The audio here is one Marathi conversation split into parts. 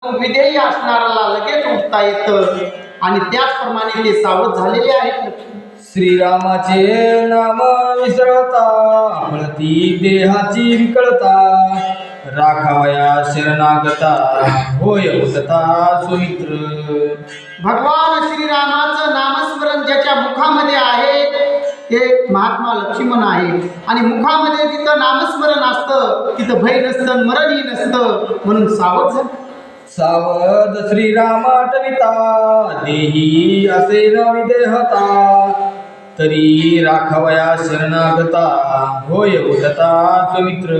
विधेयी असणाऱ्याला लगेच उठता येतं आणि त्याचप्रमाणे ते सावध झालेले आहेत. श्रीरामाचे नाम विसरता फळती देहाची विकळता राखावया शरणागता होय उठता सुमित्र. भगवान श्रीरामाचं नामस्मरण ज्याच्या मुखामध्ये आहे ते महात्मा लक्ष्मण आहे आणि मुखामध्ये जिथं नामस्मरण असतं तिथं भय नसतं मरणही नसतं म्हणून सावध झालं. सावध श्रीराम आठविता देही असे न विदेहता तरी राखावया शरणागता होय उठता सुमित्र.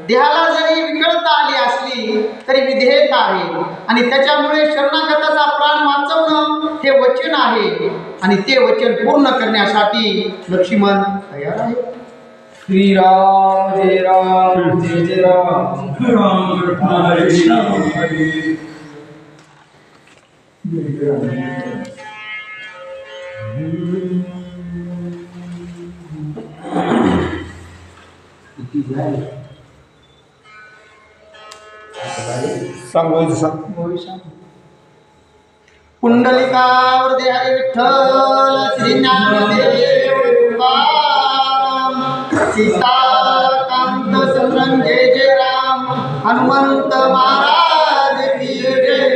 देहाला जरी विकळता आली असली तरी विधेयता आहे आणि त्याच्यामुळे शरणागताचा प्राण वाचवणं हे वचन आहे आणि ते वचन पूर्ण करण्यासाठी लक्ष्मण तयार आहे. श्रीराम जय राम जय जय राम राम हरे राम हरे पुंडलिकावर दे हरे विठ्ठल श्री ज्ञानदेव तुकाराम सीताकांत समरन जय जय राम हनुमंत महाराज की जय.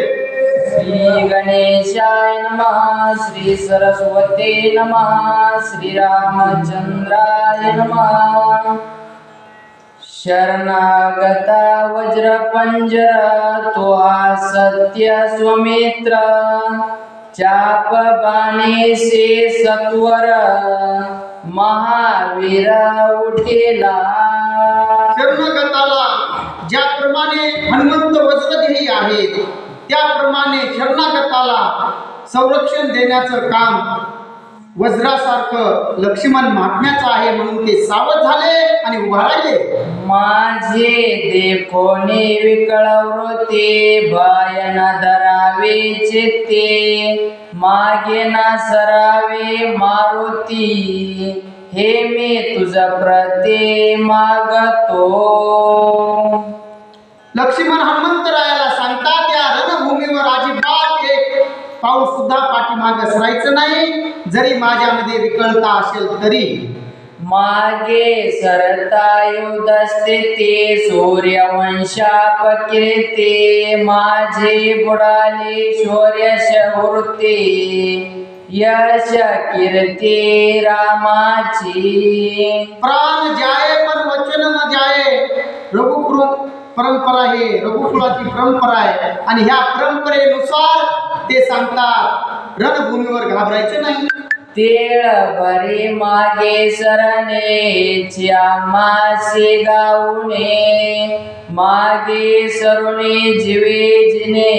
श्री गणेशाय नमः. श्री सरस्वते नमः. श्री रामचंद्राय नमः. शरणागता वज्रपंजर तो सत्य स्वमित्र चाप बाणे से सत्वर महावीर उठेला. शरणागताला ज्याप्रमाणे हनुमंत वज्रदेही आहेत त्याप्रमाणे शरणागताला संरक्षण देण्याचं काम वज्रासारखं लक्ष्मण महात्म्याचं आहे म्हणून ते सावध झाले आणि उभा राहिले. माझे देखोने विकळ वृत्ते भयन धरावे चित्ते मागे ना सरावे मारुती हे मी तुझ प्रते मागतो. लक्ष्मण हनुमंतरायाला सांगतात त्या रणभूमीवर अजिबात एक पाऊल सुद्धा पाठीमागे सरायचं नाही जरी माझ्यामध्ये विकळता असेल तरी. मागे सरता युधस्ते ते सूर्यवंशा पकिरते माझे बुडाले शौर्यश वृत्ते यश कीर्ती रामाची. प्राण जाये पण वचन न जाये. रघुकुल परंपरा हे रघुकुलाची परंपरा आहे आणि ह्या परंपरेनुसार ते सांगतात रणभूमीवर घाबरायचं नाही. तेळ बरे मागे सरणे मासे गाऊने मागे सरुणे जीवे जिने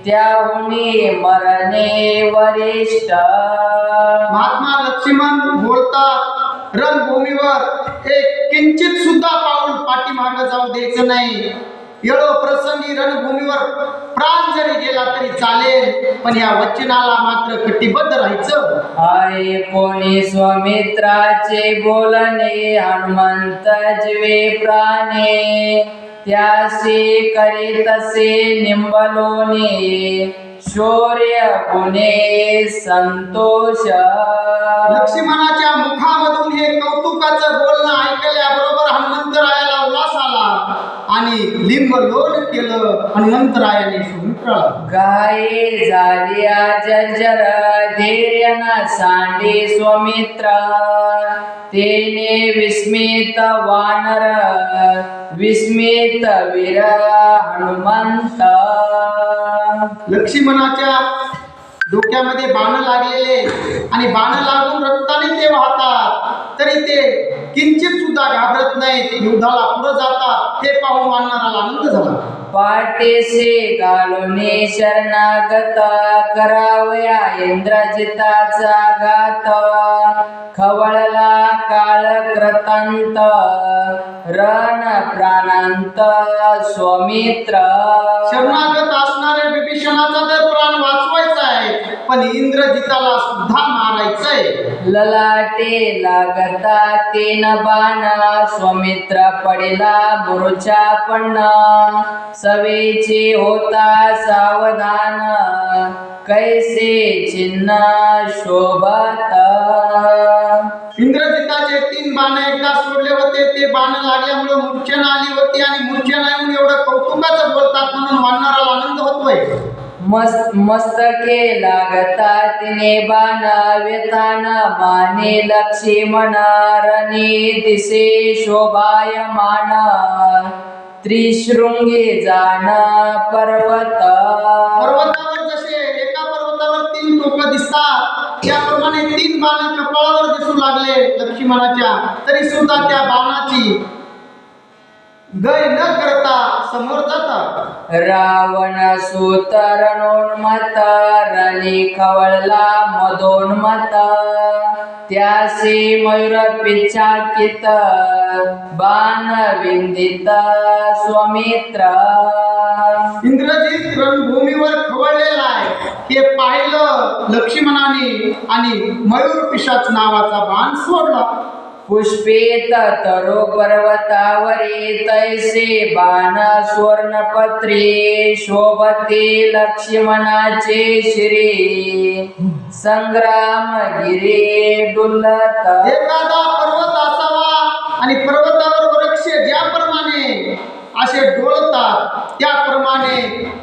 त्याहुने मरणे वरिष्ठ. महात्मा लक्ष्मण बोलतात रणभूमीवर एक किंचित सुद्धा पाऊल पाठीमागे जाऊ द्यायचं नाही. येळो प्रसंगी रणभूमीवर प्राण जरी गेला तरी चालेल पण या वचनाला मात्र कटिबद्ध राहायचं. आहे कोणी स्वमित्राचे बोलणे हनुमंत जीवे प्राणे त्यासे करी तसे निंबलोने शौर्य गुणे संतोष. लक्ष्मणाच्या मुखामधून हे कौतुकाचं बोलणं ऐकल्याबरोबर हनुमंतरायाला उल्हास आला आणि लिंब लोन केलं हनुमंतरायाने सुमित्राला. गाये झालिया जर्जर धैर्य न सांडे स्वमित्र तेने विस्मित वानर विस्मित वीर हनुमंत. लक्ष्मणाच्या डोक्यामध्ये बाण लागलेले आणि बाण लागून रक्ताने ते वाहतात तरी ते किंचित सुद्धा घाबरत नाहीत. युद्धाला पुढे जातात. हे पाहून वानराला आनंद झाला. पाटेसे घालूने शरणागत करावया इंद्रजिताचा घात खवळला काळ कृतांत रण प्राणांत स्वमित्र. शरणागत असणाऱ्या विभीषणाचा तर प्राण वाचवायचा आहे पण इंद्रजिताला सुद्धा मारायचा व्हायचंय. ललाटे लागता तेन बाण स्वमित्र पडिला मूर्छा पडण सवेचे होता सावधान कैसे चिन्ह शोभत. इंद्रजिताचे 3 बाण एकदा सोडले होते. ते बाण लागल्यामुळे मूर्छना आली होती आणि मूर्छना येऊन एवढं कौतुकाचं बोलतात म्हणून वानराला आनंद होतोय. मस्तके लागता तिने बाण व्यतान माने लक्ष्मण रणे दिसे शोभायमान त्रिशृंगी जाण पर्वत. पर्वतावर जसे एका पर्वतावर 3 टोकं दिसतात त्याप्रमाणे 3 बाण कपाळावर दिसू लागले लक्ष्मणाच्या. तरी सुद्धा त्या बाणाची गय न करता समोर जातात. रावण सुत रणोन्मत रणी खवळला मदोन्मत त्यासे मयूर पिच्छाकित बाण विंदित स्वमित्र. इंद्रजित रणभूमीवर खवळलेला आहे हे पाहिलं लक्ष्मणाने आणि मयूर पिशाच नावाचा बाण सोडला. पुष्पेत तरो पर्वतावरे तैसे बाण स्वर्णपत्रे शोभते लक्ष्मणाचे शिरे संग्राम गिरे डुलत. एखादा पर्वत असावा आणि पर्वतावर वृक्ष ज्याप्रमाणे असे डोलतात त्याप्रमाणे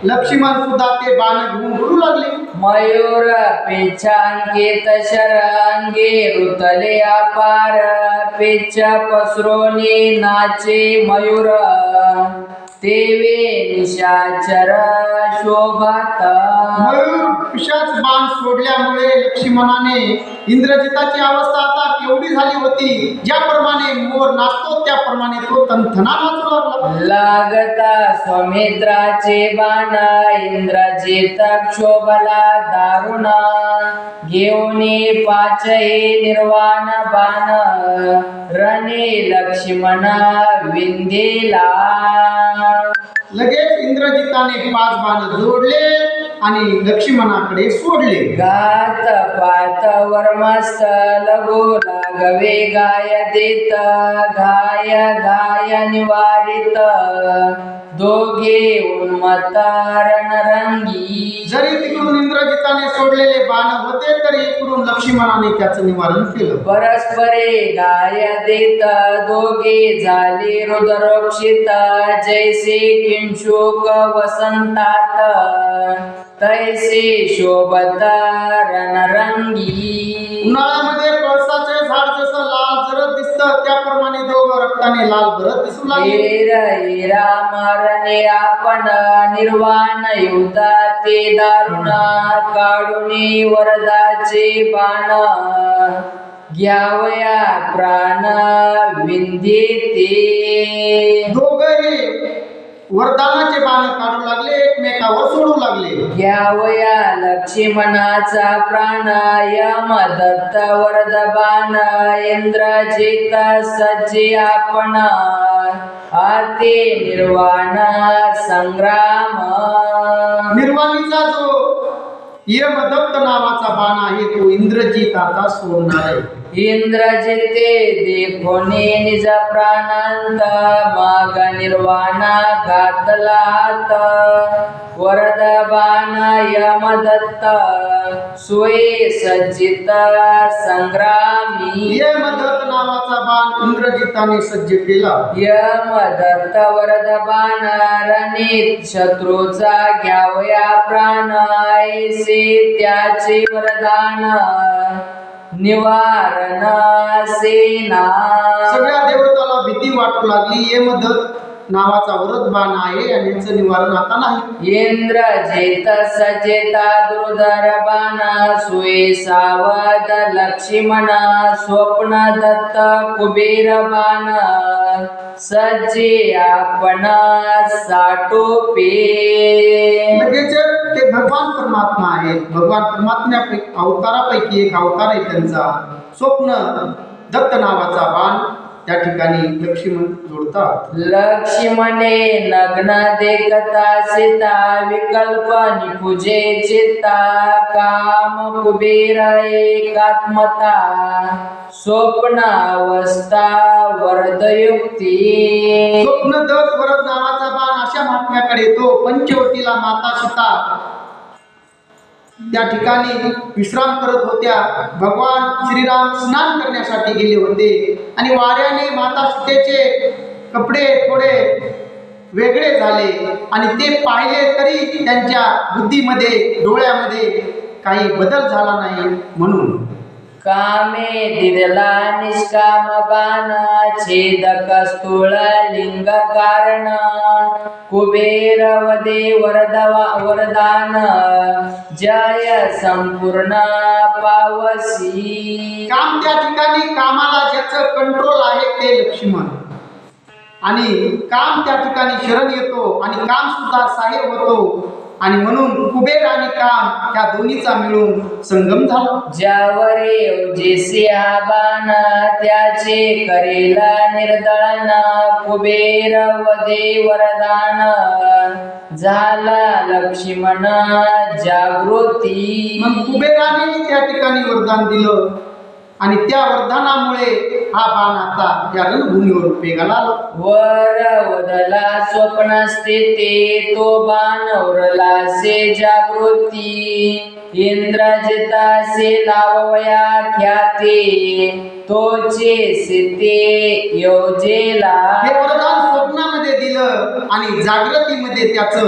लक्ष्मण सुद्धा ते बाण घेऊन उडू लागले. मयूर पेच्छांकित शरांगे रुतले अपार पेच्छ पसरोनी नाचे मयूर तेवे निशाचर शोभात. मयूर पिशाच बाण सोडल्यामुळे लक्ष्मणाने इंद्रजिताची अवस्था आता केवढी झाली होती. ज्याप्रमाणे मोर नाचतो त्याप्रमाणे तो तनथना नाचू लागला. लागता स्वमित्राचे बाण इंद्रजित क्षोभला दारुण घेऊनी पाचही निर्वाण बाण रणे लक्ष्मण विंदेला. लगेच इंद्रजिताने 5 बाण जोडले आणि लक्ष्मणाकडे सोडले. गात पात वर्मस्त लघु लागवे गाय देत गाय गाय निवारित दोघे उन्मत्त रणरंगी. जरी तिकडून इंद्रजिताने सोडलेले बाण होते तरी इकडून लक्ष्मणाने त्याचं निवारण केलं. परस्परे गाय देत दोघे झाले रुद्रोक्षित जैसे किंशुक वसंतात तैसे शोभत रणरंगी. उन्हाळ्यामध्ये पळसाचे झाड जसं लाल जरद दिसतं त्याप्रमाणे दोघं रक्ताने लाल भरत दिसू लागले. रामरणे आपण निर्वाण युद्धा ते दारुण काढुनी वरदाचे बाण घ्यावया प्राण विंदिते. दोघंही वरदानाचे बाण काढू लागले एकमेकावर सोडू लागले. घ्यावया लक्ष्मणाचा प्राण यम दत्त वरद बाण इंद्रजित सज्जे आपण आते निर्वाण संग्राम. निर्वाणीचा जो यमदत्त नावाचा बाण आहे तो इंद्रजित आता सोडणार आहे. इंद्रजिते देखोने निज प्राणांत माग निर्वाणा घातलात वरद बाण यमदत्त सोये सज्जित संग्रामी. यमदत्त नावाचा बाण इंद्रजिताने सज्ज केला. यमदत्त वरद बाण रणे शत्रूचा घ्यावया प्राण ऐसे त्याचे वरदान निवारण सेना. सगळ्या देवताला भीती वाटू लागली. यमदत्त नावाचा वरद बाण आहे आणि याचं निवारण आता नाही. इंद्रजित सजेता दुर्धर बाण सुये सावध लक्ष्मण स्वप्न दत्त कुबेर बाण सज्जे आपण साटोपे. लगेच ते भगवान परमात्मा आहेत. भगवान परमात्म्यापैकी अवतारापैकी एक अवतार आहे त्यांचा. स्वप्न दत्त नावाचा बाण त्या ठिकाणी लक्ष्मण जोडतात. लक्ष्मणे नग्न देखता सीता विकल्प निपुजे चित्ता काम कुबेर एकात्मता स्वप्नावस्था वरदयुक्ती. स्वप्नदत्त वरद नावाचा बाण अशा महात्म्याकडे येतो. पंचवटीला माता सीता त्या ठिकाणी विश्राम करत होत्या. भगवान श्रीराम स्नान करण्यासाठी गेले होते आणि वाऱ्याने माता सीतेचे कपडे थोडे वेगळे झाले आणि ते पाहिले तरी त्यांच्या बुद्धीमध्ये डोळ्यामध्ये काही बदल झाला नाही. म्हणून कामे दिव्यला निष्काम बाण छेदक स्थूळ लिंग कारण कुबेर वदे वरदान जय संपूर्ण पावसी. काम त्या ठिकाणी कामाला ज्याचं कंट्रोल आहे ते लक्ष्मण आणि काम त्या ठिकाणी शरण येतो आणि काम सुद्धा सहाय्य होतो आणि म्हणून कुबेर आणि काम त्या दोन्हीचा मिळून संगम झाला. ज्यावरे जेसी हा बाण त्याचे करेला निर्दळन कुबेर वदे वरदान झाला लक्ष्मण जागृती. मग कुबेराने त्या ठिकाणी वरदान दिलं आणि त्या वरदानामुळे हा बाण आता त्या रणभूमीवर उपयोगाला आला. वर वदला स्वप्न स्थिती तो बाण उरला से जागृती इंद्रजितासे लावया ख्याती तोचे सीते योजेला. हे वरदान स्वप्नामध्ये दिलं आणि जागृतीमध्ये त्याचं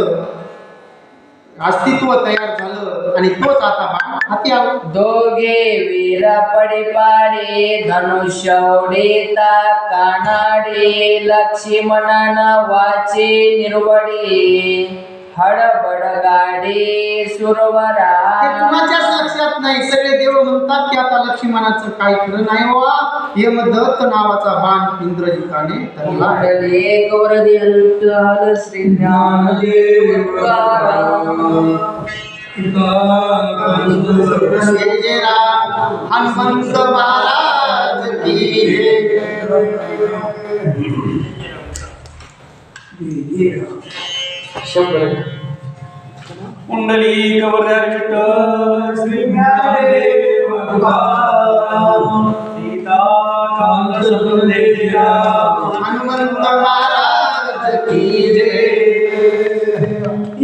अस्तित्व तयार झालं आणि तोच आता बाण हाती आला. दोघे वीर पडे पाडे धनुष्य उडेता कानाडे लक्ष्मणन वाचे निर्वडे हडबड गाडे सुरवरा. ते कुणाच्याच लक्षात नाही. सगळे देव म्हणतात की आता लक्ष्मणाचं काही खरं नाही व्हा. यमदत्त नावाचा बाण इंद्रजिताने धरला. एक वरदिल श्री ज्ञानदेव जय जय राम हनुमंत महाराज की जय. कुंडली कवरदार विठ्ठल श्री ज्ञानदेव तुकाराम सीता कांत सकुलदेवीरा हनुमंत महाराज की जय.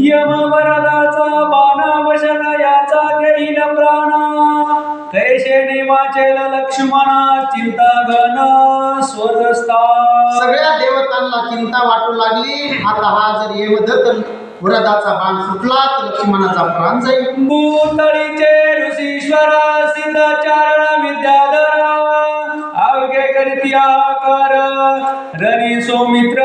यमवरदाचा बाणावशन याचा घेईल प्राण कैशेने वाचेल लक्ष्मणा चिंता घन स्वर्गस्था. सगळ्या देवतांना चिंता वाटू लागली. आता हा जर यमदत्त वरदाचा बाण सुटला तर लक्ष्मणाचा प्राण जाईल. भूतळीचे ऋषीश्वर सिद्धाचारण विद्याधर अवघे करती आकार रणी सौमित्र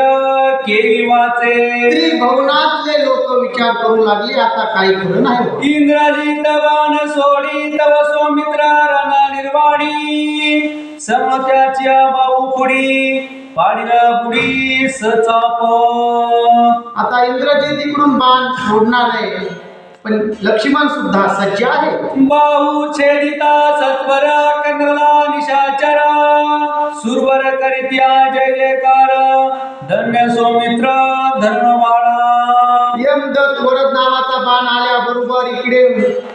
केवी वाचे. त्रिभुवनातले लोक विचार करू लागले आता काही खरं नाही. इंद्रजित बाण सोडी तव सौमित्र रणा निर्वाणी समत्याची बाऊ पुढी पाडीला पुढी सचाप. आता इंद्रजित इकडून बाण सोडणार आहे पण लक्ष्मण सुद्धा सज्ज आहे. बाहू छेदिता सत्वर कंद्रला निशाचर सुरवर करित्या जय जयकार धन्य सौमित्र धर्मवाळा. यमदत्त वरद नावाचा बाण आल्याबरोबर इकडे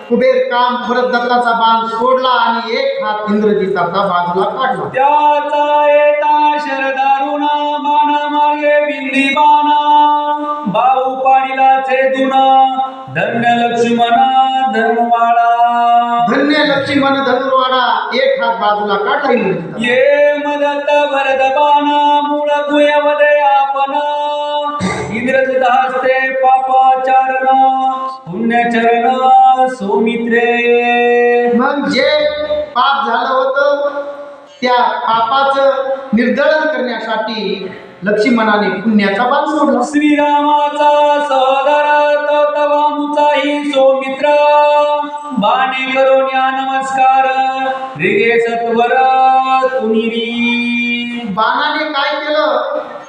कुबेर काम वरद दत्ताचा बाण सोडला आणि एक हात इंद्रजिताचा बाजूला काढला. त्याचा येता शरदारुणा बाणा मागे बिंदी बाणा बाहू पाडीला छेदून धन्य लक्ष्मणा धर्मवाळा. धन्य लक्ष्मण धनुर्वाडा एक हात बाजूला काढला इंद्रजिता. ये मदत वरद बाणा मूळ गुयवदे आपण इंद्रजित हस्ते पापाचरण पुण्यचरण सौमित्रे. मग जे पाप झालं होतं त्या पापाचं निर्दळन करण्यासाठी लक्ष्मणाने पुण्याचा बाण सोडला. श्रीरामाचा सहदर तो तवा मुचाही सौमित्र बाणे करून या नमस्कार रिगे सत्वर तुनिरी. बाणाने काय केलं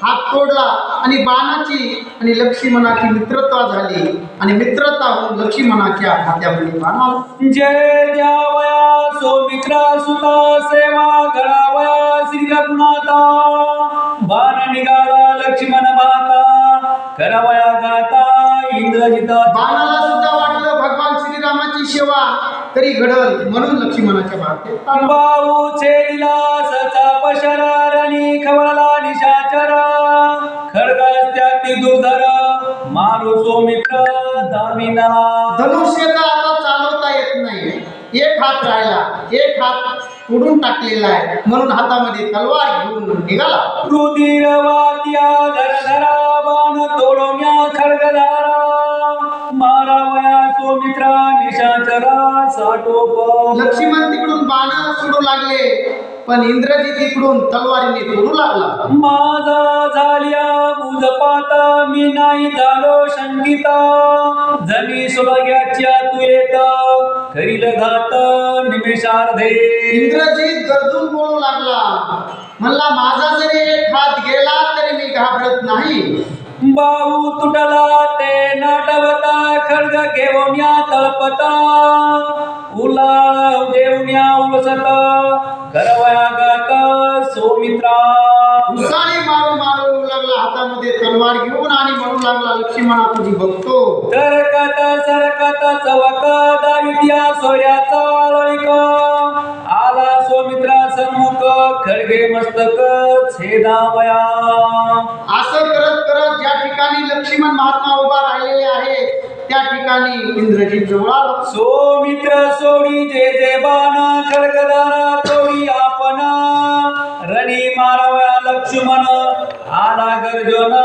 हात तोडला आणि बाणाची आणि लक्ष्मणाची मित्रता झाली आणि मित्रता होऊन लक्ष्मणाच्या हातामध्ये बाण आला. जय द्यावया सौमित्रा सुता सेवा घडावया श्री रघुनाथा बाण निघाला लक्ष्मण भाता करावया गाता इंद्रजिता बाणाला सुद्धा वाटलं भगवान श्रीरामाची सेवा तरी घडल म्हणून लक्ष्मणाच्या भातेत आला. बाहू छेदिला सचा पशरारणी खवळला निशाचर खडगास्त्याती दुर्धर मारू सौमित्र दामिना धनुष्य तर आता चालवता येत नाही. एक हात राहिला, एक हात तोडून टाकलेला आहे म्हणून हातामध्ये तलवार घेऊन निघाला. रुधिर वात्या धरधरा बाण तोडवण्या खडगधारा मारावया सौमित्रा निशाचरा साठोप लक्ष्मण तिकडून बाण सोडू लागले पण इंद्रजित तिकडून तलवारीने तोडू लागला. माझा झाल्या बुधपाता मी नाही झालो शंकिता जनी सुलग्याच्या तू येत करील घात निमेषार्धे इंद्रजित गरजून बोलू लागला, म्हणला माझा जरी एक हात गेला तरी मी घाबरत नाही. बाहू तुटला ते नाटवता खड्ग घेऊन्या तळपता उलाळ देऊन्या उलसत करवया गात सौमित्रा उसाने मारू मारू लागला हातामध्ये तलवार घेऊन आणि म्हणू लागला लक्ष्मणा तुझी बघतो. सरकत सरकत चवक दावित्या सोऱ्याचा लळिक आला सौमित्रा सन्मुख खडगे मस्तक छेदावया. असं करत करत ज्या ठिकाणी लक्ष्मण महात्मा उभा राहिलेले आहे त्या ठिकाणी इंद्रजित जवळ आला. सौमित्र सोडी जे जे बाण खडगदारा तोडी आपण रणी मारावया लक्ष्मण आला गर्जन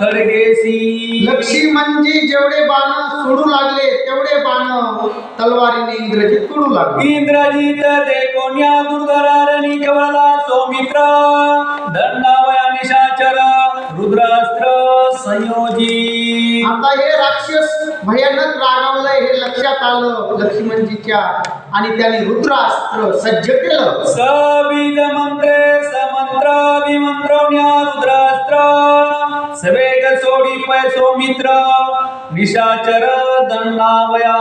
खडगेसी. लक्ष्मणजी जेवढे बाण सोडू लागले तेवढे बाण तलवारीने इंद्रजित तोडू लागले. इंद्रजित देखोन्या दुर्धरा रणी कवळला सौमित्र दंडावया निशाचर रुद्रास्त्र संयोजी. आता हे राक्षस भयानक रागावलंय हे लक्षात आलं लक्ष्मणजीच्या आणि त्याने रुद्रास्त्र सज्ज केलं. सबीज मंत्रे समंत्र विमंत्रवण्या रुद्रास्त्र सवेग सोडी पै सौमित्र निशाचर दंडावया.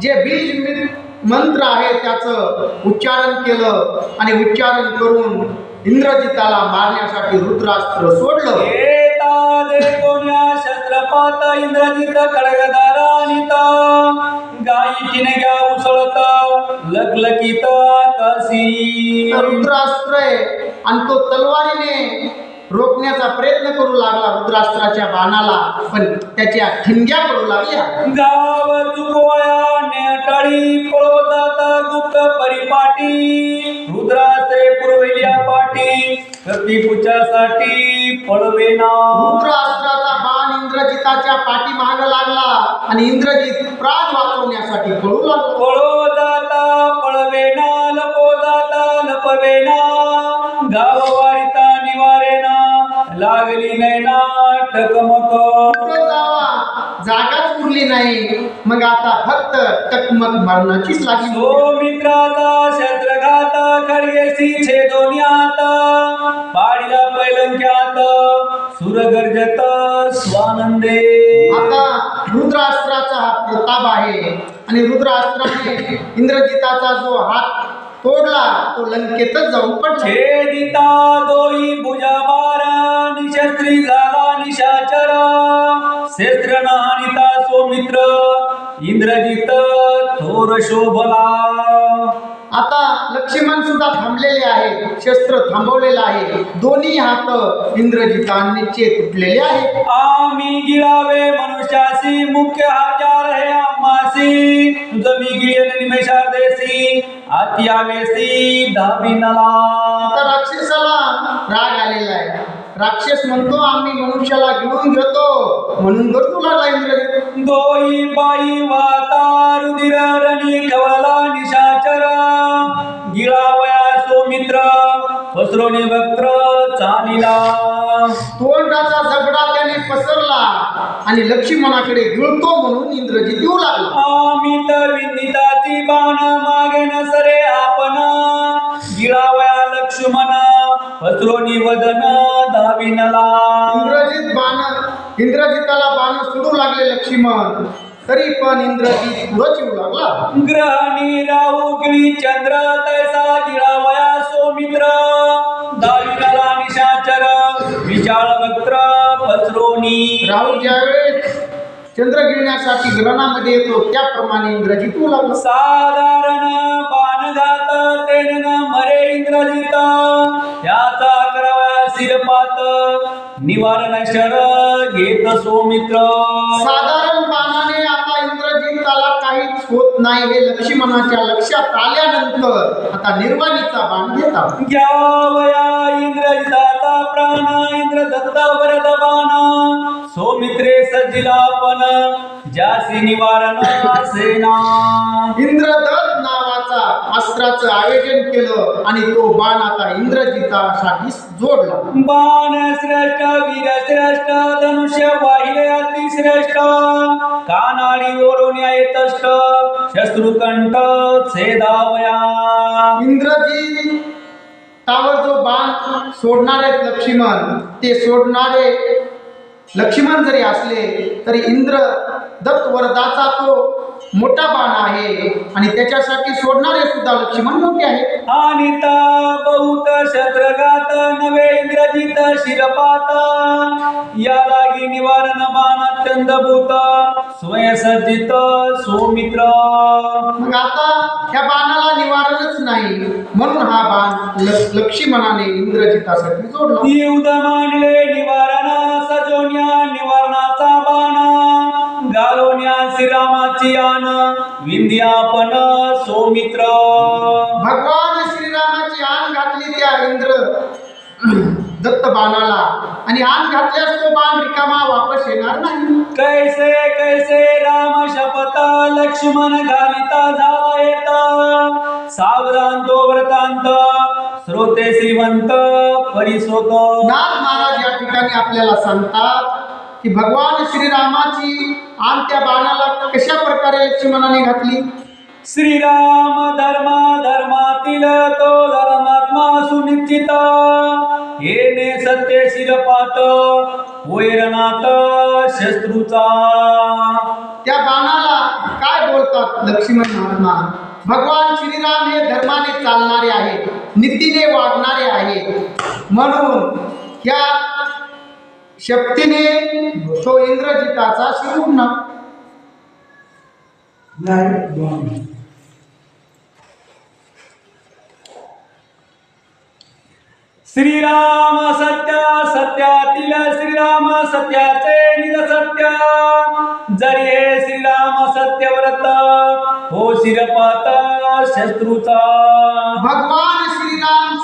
जे बीज मंत्र आहे त्याचं उच्चारण केलं आणि उच्चारण करून इंद्रजिताला मारण्यासाठी रुद्रास्त्र सोडलं. येता देखोन्या शस्त्रपात इंद्रजित खडगधारा निता गायी किनग्या उसळत लकलकीत कसी. तर रुद्रास्त्र आहे आणि तो तलवारीने रोखण्याचा प्रयत्न करू लागला रुद्रास्त्राच्या बाणाला पण त्याच्या ठिणग्या पडू लागल्या. गाव चुकवया नेटाळी पळो जाता गुप्त परिपाटी रुद्रास्त्रे पुरविल्या पाठी कपी पुच्यासाठी पळवेना. रुद्रास्त्राचा बाण इंद्रजिताच्या पाठीमाग लागला आणि इंद्रजित प्राण वाचवण्यासाठी पळू लागला. पळो जाता पळवेना लपो जाता लपवेना गाव वारिता निवारेना लागली नैना टकमक. कुठं जावा जागाच उरली नाही मग आता फक्त टकमक मरणाचीच लागली. सौमित्राचा शस्त्रघात खडगेसी छेदोन्यात पाडीला पैलंक्यात सुरगर्जत स्वानंदे. आता रुद्रास्त्राचा हा प्रताप आहे आणि रुद्रास्त्राने इंद्रजिताचा जो हात तोडला तो लंकेतच जाऊन पडला. छेदिता दोई भुजा बारा निशस्त्री झाला निशाचर शस्त्र नानिता सौमित्र इंद्रजित थोर शोभला. आता लक्ष्मण सुद्धा थांबलेले आहे, शस्त्र थांबवलेलं आहे, दोन्ही हात इंद्रजितांचे तुटलेले आहे. आम्ही गिळावे मनुष्यासी मुख्य हत्यार हे आम्हासी तुझं मी गिळेन निमेषार देसी आत्यावेसी दाबिनला. आता राक्षसाला राग आलेला आहे. राक्षस म्हणतो आम्ही मनुष्याला गिळून घेतो म्हणून गरजू लागला इंद्रजित. दोई बाई वाता रुधिर रणी कवळला निशाचर गिळावया सौमित्र पसरोनी वक्त्र चालिला. तोंडाचा जबडा त्याने पसरला आणि लक्ष्मणाकडे गिळतो म्हणून इंद्रजित येऊ लागला. आम्ही तर विंदिताची बाण मागे न सरे आपण गिळावया लक्ष्मण पसरोनी वदन दाविना. लक्ष्मणाला. इंद्रजिताला बाण सोडू लागले लक्ष्मण, तरी पण इंद्रजित पुढं येऊ लागला. ग्रहणी राहू गिळी चंद्र तैसा गिळावया सौमित्र. दाविनाला निशाचर विशाळ वक्त्र पसरोनी. राहू ज्यावेळेस चंद्र गिळण्यासाठी ग्रहणामध्ये येतो त्याप्रमाणे इंद्रजित होऊ लागला. साधारण बाण घात तेन न मरे इंद्रजित. त्याचा करावा शिरपात निवारण शर घेत सौमित्र. साधारण बाणाने आता इंद्रजिताला काहीच होत नाही हे लक्ष्मणाच्या लक्षात आल्यानंतर आता निर्वाणीचा बाण घेता. घ्यावया इंद्रजिताचा प्राण इंद्रदत्त वरद बाण. सौमित्रे सज्जिला पण जासी निवारण सेना. इंद्रदत्त नावाचा अस्त्राचं आयोजन केलं आणि तो बाण आता इंद्रजितासाठी जोडला. बाण श्रेष्ठ वीर श्रेष्ठ धनुष्य वाहिले अतिश्रेष्ठ. कानाडी ओढून येतष्ट शत्रुकंठ छेदावया. इंद्रजित तावर जो बाण सोडणारे लक्ष्मण, ते सोडणारे लक्ष्मण जरी असले तरी इंद्र दत्त वरदाचा तो मोठा बाण आहे आणि त्याच्यासाठी सोडणारे सुद्धा लक्ष्मण मोठे आहे. अनिता बहुत शत्रघात नवे इंद्रजित शिरपात. या लागी निवारण बाण अत्यंत भूत स्वयंसज्जित सौमित्र. मग आता त्या बाणाला निवारणच नाही म्हणून हा बाण लक्ष्मणाने इंद्रजितासाठी जोडला. युद्ध मांडले निवारण सजोन्या निवारणाचा बाण. घालोन्या श्रीरामाची आन विंध्यापन सौमित्र. भगवान श्रीरामाची आण घातली त्या इंद्र दत्त बाणाला आणि आण घातल्यास तो बाण रिकामा वापस येणार नाही. कैसे कैसे राम शपथ लक्ष्मण घालिता झाला येत. सावधान तो व्रतांत श्रोते श्रीमंत परिसोत. नाथ महाराज या ठिकाणी आपल्याला सांगतात की भगवान श्रीरामाची आण त्या बाणाला कशा प्रकारे लक्ष्मणाने घातली. श्रीराम धर्म धर्मातील तो धर्मात्मा सुनिश्चित. येणे सत्य शिरपात वैरनाथ शत्रूचा. त्या बाणाला काय बोलतात लक्ष्मण महात्मा. भगवान श्रीराम हे धर्माने चालणारे आहेत, नीतीने वागणारे आहेत, म्हणून या शक्तीने तो इंद्रजिताचा शिरोमणा. श्रीराम सत्य सत्यातील श्रीराम सत्याचे निज सत्य. जरी हे श्रीराम सत्यव्रत हो शिरपात शत्रूचा. भगवान श्रीराम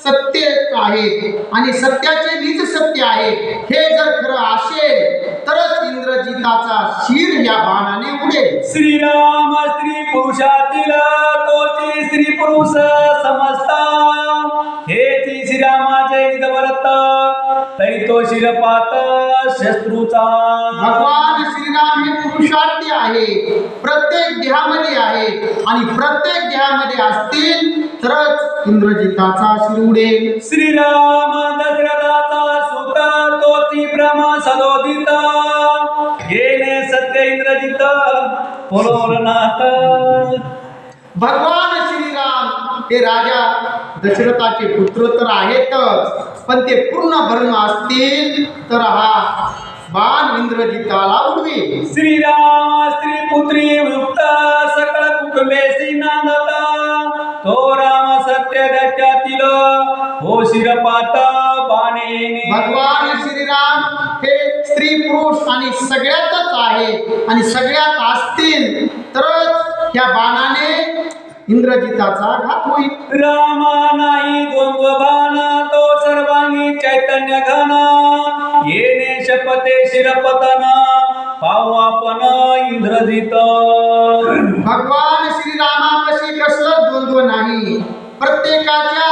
सत्य आहे आणि सत्याचे निज सत्य आहे हे जर खरं असेल तरच इंद्रजिताचा शिर या बाणाने उडेल. श्रीराम स्त्री पुरुषातील तोची स्त्री पुरुष समजता. हेची श्रीरामाचे निजव्रत तरी तो शिरपात शत्रूचा. भगवान श्रीराम हे पुरुषार्थी आहे, प्रत्येक देहामध्ये आहे आणि प्रत्येक देहामध्ये असतील तरच इंद्रजिताचा शिर उडेल. श्रीराम दशरथाचा सुत तोची ब्रह्म सदोदित. येणे सत्य इंद्रजित पुरोरनाथ. भगवान श्रीराम हे राजा दशरथाचे पुत्र तर आहेतच, पण ते पूर्ण भरण असतील तर हा बाण इंद्रजिताला उडवी. श्रीराम स्त्री पुत्री युक्त सकळ कुटुंबेसी नांदता. तो राम सत्य त्यातील हो शिरपात बाणेने. भगवान श्रीराम हे स्त्री पुरुष आणि सगळ्यातच आहे आणि सगळ्यात असतील तरच या बाणाने इंद्रजिताचा घात होईल. रामा नाही द्वंद्व बाण तो सर्वांगी चैतन्य घन. येणे शपथे शिरपतन पाहू आपण इंद्रजित. भगवान श्रीरामापाशी कसलं द्वंद्व नाही. प्रत्येकाच्या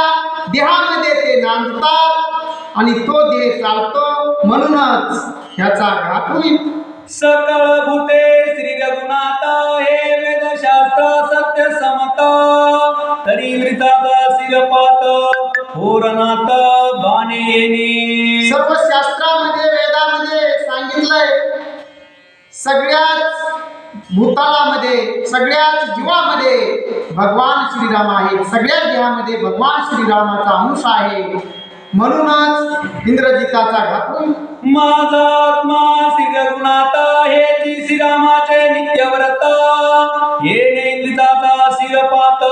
देहामध्ये ते नांदतात आणि तो देह चालतो म्हणूनच ह्याचा घात होईल. सकळ भूते श्री रघुनाथ हे वेदशास्त्र सत्य समत. तरी वृताचा शिरपात होरनाथ बाणेने. सगळ्याच भूतालामध्ये सगळ्याच जीवामध्ये भगवान श्रीराम आहेत. सगळ्याच देहामध्ये भगवान श्रीरामाचा अंश आहे. म्हणूनच इंद्रजिताचा घातून माझा आत्मा श्री रघुनाथ हे श्रीरामाचे नित्य व्रत येणे इंद्रिताचा शिरपात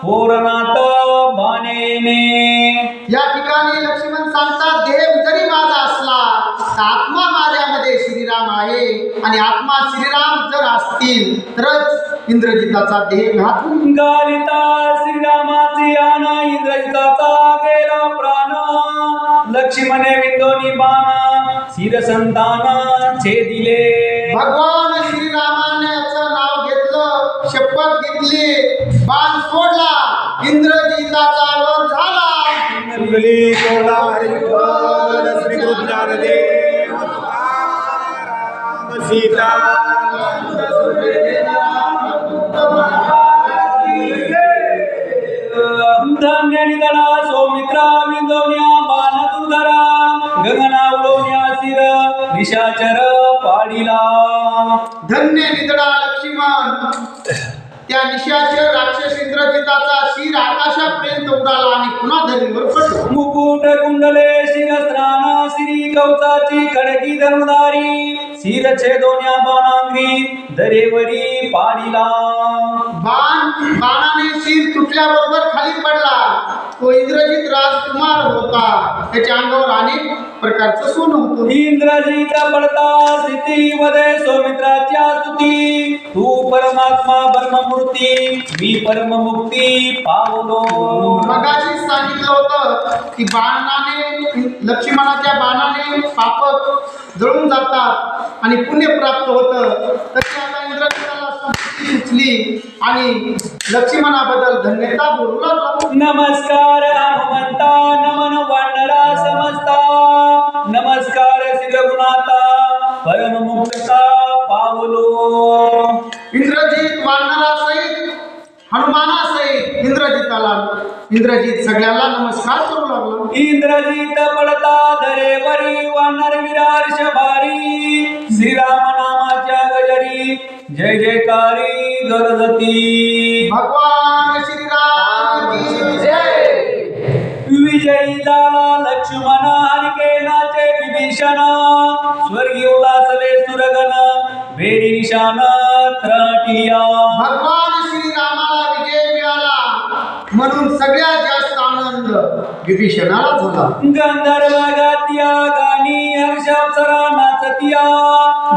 होरनाथ बाणेने. या ठिकाणी लक्ष्मण सांगतात, देव जरी माझा असला तर आत्मा माझ्यामध्ये श्रीराम आहे आणि आत्मा श्रीराम जर असतील तरच इंद्रजिताचा देह घातून गालिता श्रीरामाची आन इंद्रजिताचा गेला प्राण लक्ष्मणे विंदोनी बाण शिर संतान छेदिले. भगवान श्रीरामाने याचं नाव घेतलं, शपथ घेतली, बाण सोडला, इंद्रजिताचा वध झाला. मंगली कोला हरी विठ्ठल श्री गुरु ज्ञानदेव तुकाराम सीता धन्य निधडा सौमित्रा विंदोन्या बाण दुर्धरा गगना उडवण्या शिर निशाचर पाडिला. धन्य निधडा लक्ष्मण, त्या निशाचर राक्षस इंद्रजिताचा शिर आकाशापर्यंत उडाला आणि पुन्हा धरणीवर पडला. मुकुट कुंडले शिरस्नान श्री कवचाची खडकी धनुधारी शिर छेदोन्या बाणांगी दरेवरी पाडिला. बाणाने शिर तुटल्याबरोबर खाली पडला. तो इंद्रजित राजकुमार होता. त्याच्या अंगावर अनेक प्रकारचं सोनं होतं. इंद्रजित पडता स्थिती मध्ये सौमित्राच्या स्तुती तू परमात्मा ब्रह्ममूर्ती मी परममुक्ती पावलो. मगाशी सांगितलं होतं की बाणाने लक्ष्मणाच्या बाणाने पाप जळून जातात आणि पुण्य प्राप्त होतं. तशी आता इंद्रजिताला सुचली आणि लक्ष्मणाबद्दल धन्यता बोलू लागला. नमस्कार हनुमंता नमन वानरा समजता नमस्कार श्री रघुनाथा परममुक्तता पावलो. इंद्रजित वानरासहित हनुमानासहित इंद्रजित सगळ्याला नमस्कार करू लागला. इंद्रजित पडता धरेवरी वानर विरार्ष भारी श्रीराम नामाच्या गजरी जय जयकारी गरजती. भगवान श्रीराम की जय. विजयी झाला लक्ष्मण हरिकेनाचे विभीषण स्वर्गीय उल्हासले सुरगण भेरी निशाण त्राटिया. भगवान श्रीरामाला विजय मिळाला म्हणून सगळ्यात जास्त आनंद विभीषणाला झाला. गंधर्व गातिया गाणी हर्षाप्सरा नाचतिया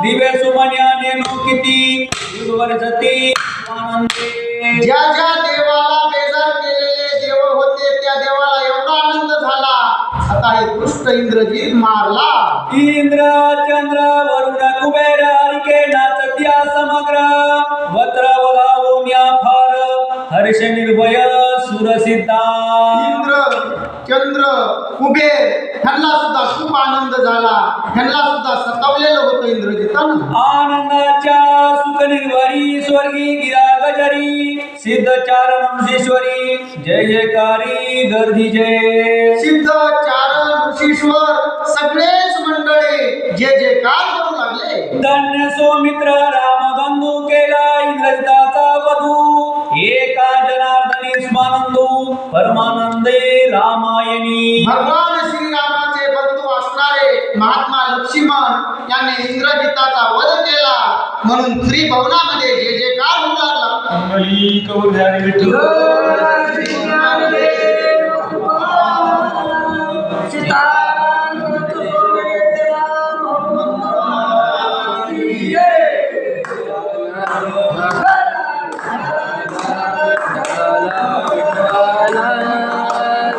दिव्य सुमन्याने किती वर्षती आनंदे. ज्या ज्या देवाला बेजार केलेले देव होते त्या देवाला एवढा आनंद झाला. आता हे दुष्ट इंद्रजित मारला. इंद्र चंद्र वरुण कुबेर हरिके नाचत्या समग्र वत्रावलावण्या फार हर्ष निर्भय सुरसिद्धा. इंद्र चंद्र कुबेर ह्यांना सुद्धा खूप आनंद झाला. ह्यांना सुद्धा सतावलेलं होतं इंद्रजितानं. आनंदाच्या सुख निर्भरी स्वर्गी गिरा गजरी सिद्ध चारण ऋषीश्वरी जय जयकारी गर्दी जय. सिद्ध चारण ऋषीश्वर सगळेच मंडळी जे जयकार करू लागले. धन्य सौमित्र राम बंधू केला इंद्रजिताचा वधू एका जनार्दनी स्वानंदू परमानंदे रामायणी. भगवान श्रीरामाचे बंधू असणारे महात्मा लक्ष्मण याने इंद्रजिताचा वध केला म्हणून त्रिभुवनामध्ये जे जयकार होऊ लागला. मंगली कोला हरी विठ्ठल सीता